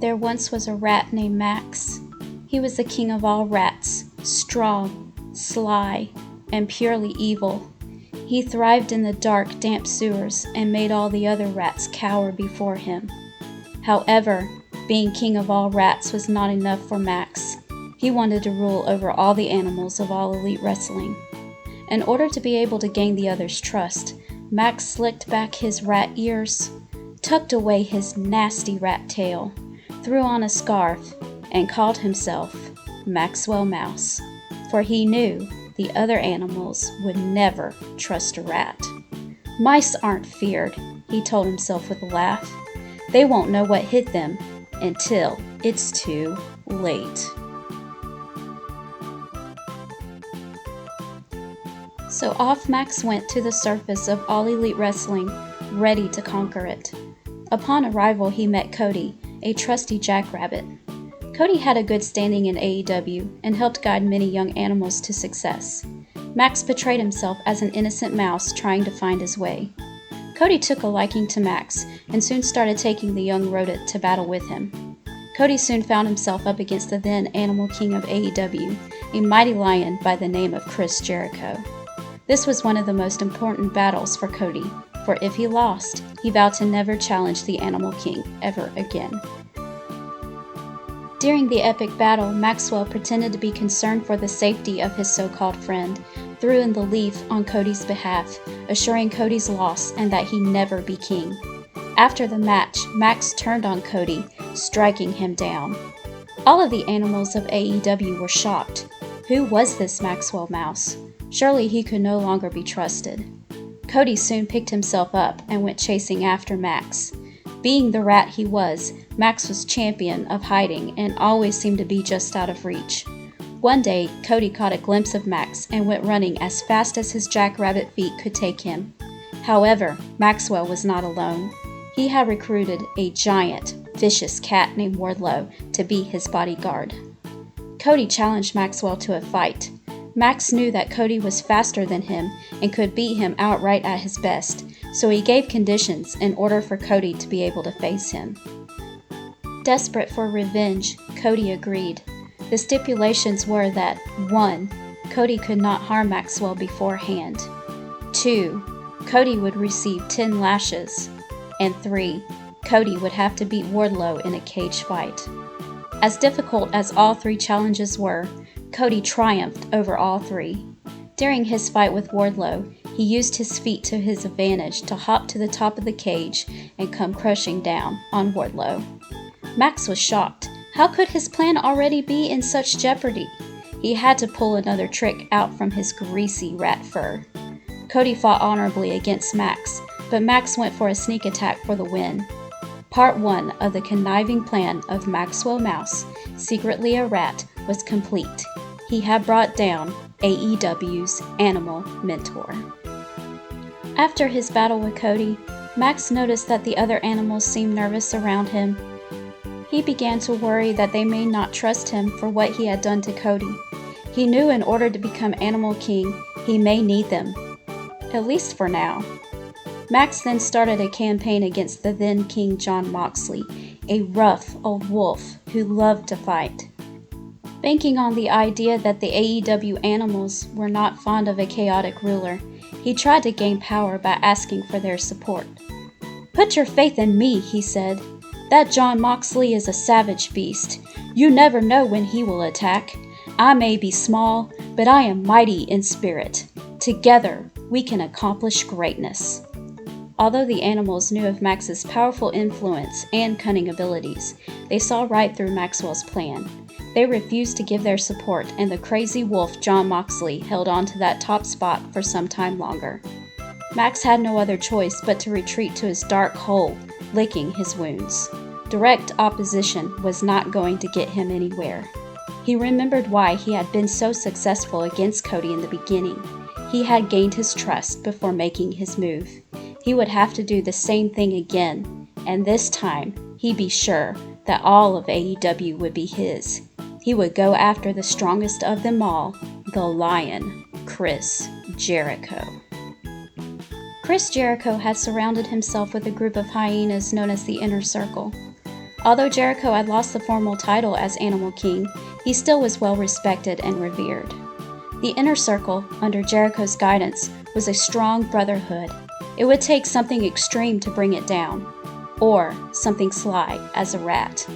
There once was a rat named Max. He was the king of all rats, strong, sly, and purely evil. He thrived in the dark, damp sewers and made all the other rats cower before him. However, being king of all rats was not enough for Max. He wanted to rule over all the animals of All Elite Wrestling. In order to be able to gain the others' trust, Max slicked back his rat ears, tucked away his nasty rat tail, threw on a scarf, and called himself Maxwell Mouse, for he knew the other animals would never trust a rat. "Mice aren't feared," he told himself with a laugh. "They won't know what hit them until it's too late." So off Max went to the surface of All Elite Wrestling, ready to conquer it. Upon arrival, he met Cody, a trusty jackrabbit. Cody had a good standing in AEW and helped guide many young animals to success. Max portrayed himself as an innocent mouse trying to find his way. Cody took a liking to Max and soon started taking the young rodent to battle with him. Cody soon found himself up against the then Animal King of AEW, a mighty lion by the name of Chris Jericho. This was one of the most important battles for Cody, for if he lost, he vowed to never challenge the Animal King ever again. During the epic battle, Maxwell pretended to be concerned for the safety of his so-called friend, threw in the leaf on Cody's behalf, assuring Cody's loss and that he never be king. After the match, Max turned on Cody, striking him down. All of the animals of AEW were shocked. Who was this Maxwell Mouse? Surely he could no longer be trusted. Cody soon picked himself up and went chasing after Max. Being the rat he was, Max was champion of hiding and always seemed to be just out of reach. One day, Cody caught a glimpse of Max and went running as fast as his jackrabbit feet could take him. However, Maxwell was not alone. He had recruited a giant, vicious cat named Wardlow to be his bodyguard. Cody challenged Maxwell to a fight. Max knew that Cody was faster than him and could beat him outright at his best, so he gave conditions in order for Cody to be able to face him. Desperate for revenge, Cody agreed. The stipulations were that 1. Cody could not harm Maxwell beforehand. 2. Cody would receive 10 lashes. And 3. Cody would have to beat Wardlow in a cage fight. As difficult as all 3 challenges were, Cody triumphed over all 3. During his fight with Wardlow, he used his feet to his advantage to hop to the top of the cage and come crushing down on Wardlow. Max was shocked. How could his plan already be in such jeopardy? He had to pull another trick out from his greasy rat fur. Cody fought honorably against Max, but Max went for a sneak attack for the win. Part 1 of the conniving plan of Maxwell Mouse, secretly a rat, was complete. He had brought down AEW's Animal Mentor. After his battle with Cody, Max noticed that the other animals seemed nervous around him. He began to worry that they may not trust him for what he had done to Cody. He knew in order to become Animal King, he may need them, at least for now. Max then started a campaign against the then King Jon Moxley, a rough old wolf who loved to fight. Banking on the idea that the AEW animals were not fond of a chaotic ruler, he tried to gain power by asking for their support. "Put your faith in me," he said. "That Jon Moxley is a savage beast. You never know when he will attack. I may be small, but I am mighty in spirit. Together, we can accomplish greatness." Although the animals knew of Max's powerful influence and cunning abilities, they saw right through Maxwell's plan. They refused to give their support, and the crazy wolf Jon Moxley held on to that top spot for some time longer. Max had no other choice but to retreat to his dark hole, licking his wounds. Direct opposition was not going to get him anywhere. He remembered why he had been so successful against Cody in the beginning. He had gained his trust before making his move. He would have to do the same thing again, and this time he'd be sure that all of AEW would be his. He would go after the strongest of them all, the Lion, Chris Jericho. Chris Jericho had surrounded himself with a group of hyenas known as the Inner Circle. Although Jericho had lost the formal title as Animal King, he still was well respected and revered. The Inner Circle, under Jericho's guidance, was a strong brotherhood. It would take something extreme to bring it down, or something sly as a rat.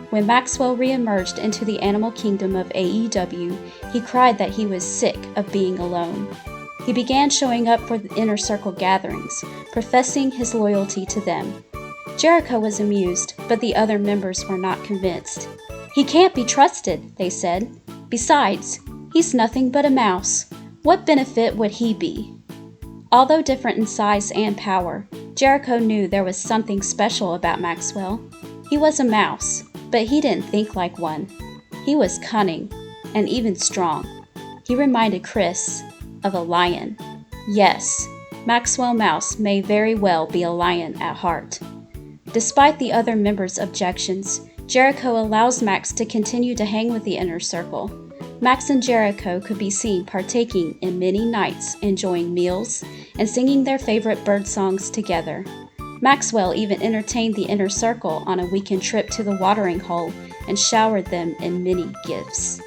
When Maxwell re-emerged into the animal kingdom of AEW, he cried that he was sick of being alone. He began showing up for the Inner Circle gatherings, professing his loyalty to them. Jericho was amused, but the other members were not convinced. "He can't be trusted," they said. "Besides, he's nothing but a mouse. What benefit would he be?" Although different in size and power, Jericho knew there was something special about Maxwell. He was a mouse, but he didn't think like one. He was cunning, and even strong. He reminded Chris of a lion. Yes, Maxwell Mouse may very well be a lion at heart. Despite the other members' objections, Jericho allows Max to continue to hang with the Inner Circle. Max and Jericho could be seen partaking in many nights, enjoying meals, and singing their favorite bird songs together. Maxwell even entertained the Inner Circle on a weekend trip to the watering hole and showered them in many gifts.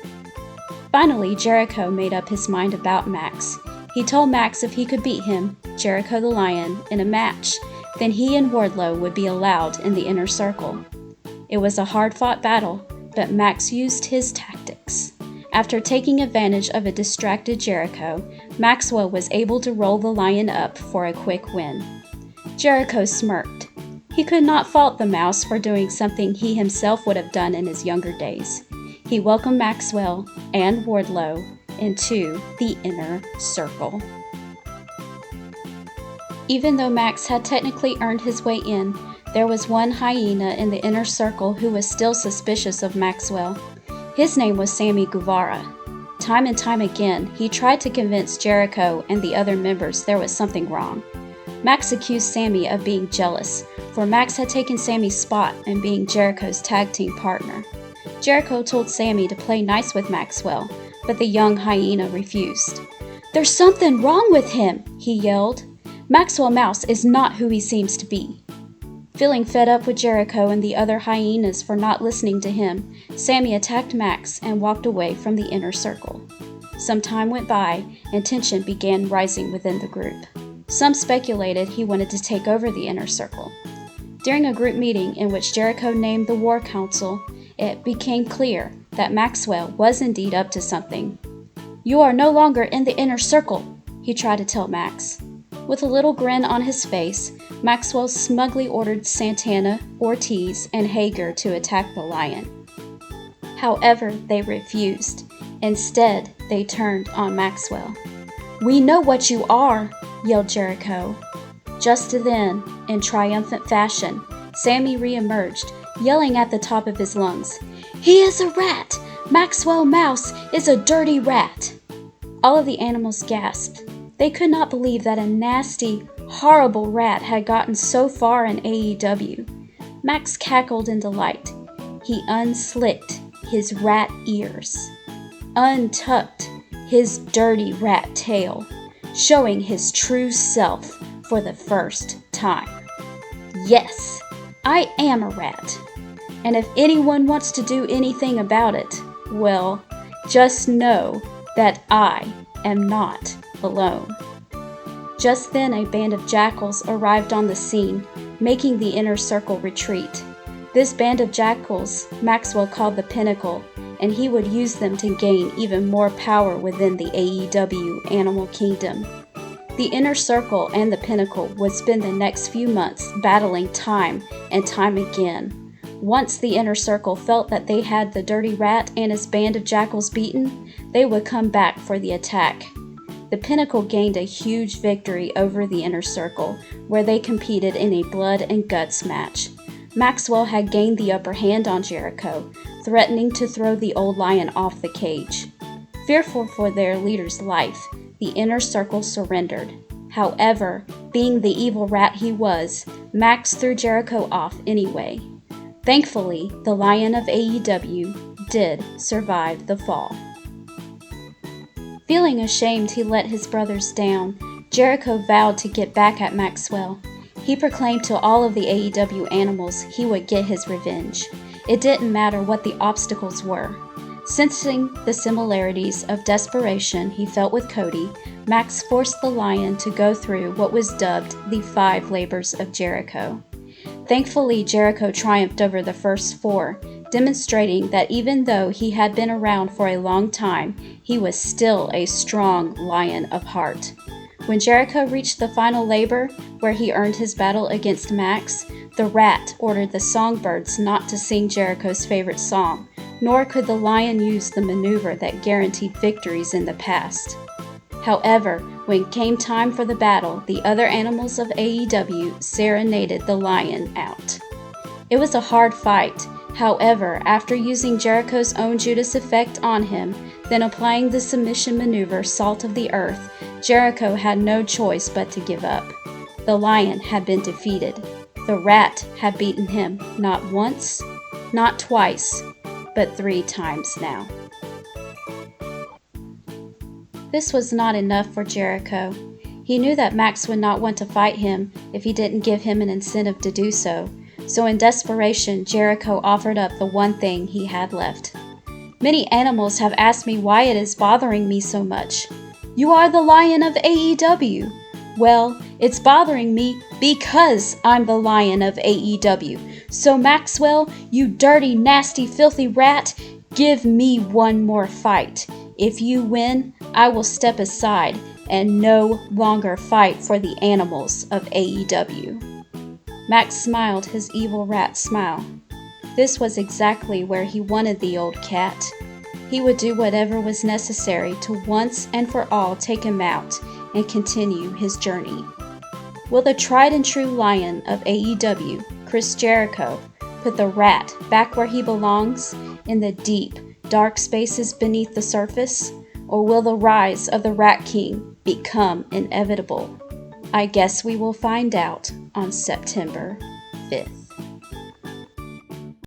Finally, Jericho made up his mind about Max. He told Max if he could beat him, Jericho the Lion, in a match, then he and Wardlow would be allowed in the Inner Circle. It was a hard-fought battle, but Max used his tactics. After taking advantage of a distracted Jericho, Maxwell was able to roll the Lion up for a quick win. Jericho smirked. He could not fault the mouse for doing something he himself would have done in his younger days. He welcomed Maxwell and Wardlow into the Inner Circle. Even though Max had technically earned his way in, there was one hyena in the Inner Circle who was still suspicious of Maxwell. His name was Sammy Guevara. Time and time again, he tried to convince Jericho and the other members there was something wrong. Max accused Sammy of being jealous, for Max had taken Sammy's spot in being Jericho's tag team partner. Jericho told Sammy to play nice with Maxwell, but the young hyena refused. "There's something wrong with him," he yelled. "Maxwell Mouse is not who he seems to be." Feeling fed up with Jericho and the other hyenas for not listening to him, Sammy attacked Max and walked away from the Inner Circle. Some time went by, and tension began rising within the group. Some speculated he wanted to take over the Inner Circle. During a group meeting in which Jericho named the War Council, it became clear that Maxwell was indeed up to something. "You are no longer in the Inner Circle," he tried to tell Max. With a little grin on his face, Maxwell smugly ordered Santana, Ortiz, and Hager to attack the Lion. However, they refused. Instead, they turned on Maxwell. "We know what you are," yelled Jericho. Just then, in triumphant fashion, Sammy re-emerged, yelling at the top of his lungs, "He is a rat! Maxwell Mouse is a dirty rat!" All of the animals gasped. They could not believe that a nasty, horrible rat had gotten so far in AEW. Max cackled in delight. He unslicked his rat ears, untucked his dirty rat tail, showing his true self for the first time. "Yes, I am a rat. And if anyone wants to do anything about it, well, just know that I am not alone." Just then a band of jackals arrived on the scene, making the Inner Circle retreat. This band of jackals Maxwell called the Pinnacle, and he would use them to gain even more power within the AEW Animal Kingdom. The Inner Circle and the Pinnacle would spend the next few months battling time and time again. Once the Inner Circle felt that they had the Dirty Rat and his band of jackals beaten, they would come back for the attack. The Pinnacle gained a huge victory over the Inner Circle, where they competed in a blood and guts match. Maxwell had gained the upper hand on Jericho, threatening to throw the old lion off the cage. Fearful for their leader's life, the Inner Circle surrendered. However, being the evil rat he was, Max threw Jericho off anyway. Thankfully, the Lion of AEW did survive the fall. Feeling ashamed he let his brothers down, Jericho vowed to get back at Maxwell. He proclaimed to all of the AEW animals he would get his revenge. It didn't matter what the obstacles were. Sensing the similarities of desperation he felt with Cody, Max forced the Lion to go through what was dubbed the 5 labors of Jericho. Thankfully, Jericho triumphed over the first 4, demonstrating that even though he had been around for a long time, he was still a strong lion of heart. When Jericho reached the final labor, where he earned his battle against Max, the Rat ordered the songbirds not to sing Jericho's favorite song, nor could the Lion use the maneuver that guaranteed victories in the past. However, when it came time for the battle, the other animals of AEW serenaded the Lion out. It was a hard fight. However, after using Jericho's own Judas effect on him, then applying the submission maneuver Salt of the Earth, Jericho had no choice but to give up. The Lion had been defeated. The Rat had beaten him not once, not twice, but 3 times now. This was not enough for Jericho. He knew that Max would not want to fight him if he didn't give him an incentive to do so. So in desperation, Jericho offered up the one thing he had left. Many animals have asked me why it is bothering me so much. You are the Lion of AEW. Well, it's bothering me because I'm the Lion of AEW. So Maxwell, you dirty, nasty, filthy rat, give me one more fight. If you win, I will step aside and no longer fight for the animals of AEW. Max smiled his evil rat smile. This was exactly where he wanted the old cat. He would do whatever was necessary to once and for all take him out and continue his journey. Will the tried and true Lion of AEW, Chris Jericho, put the rat back where he belongs, in the deep, dark spaces beneath the surface? Or will the rise of the Rat King become inevitable? I guess we will find out on September 5th.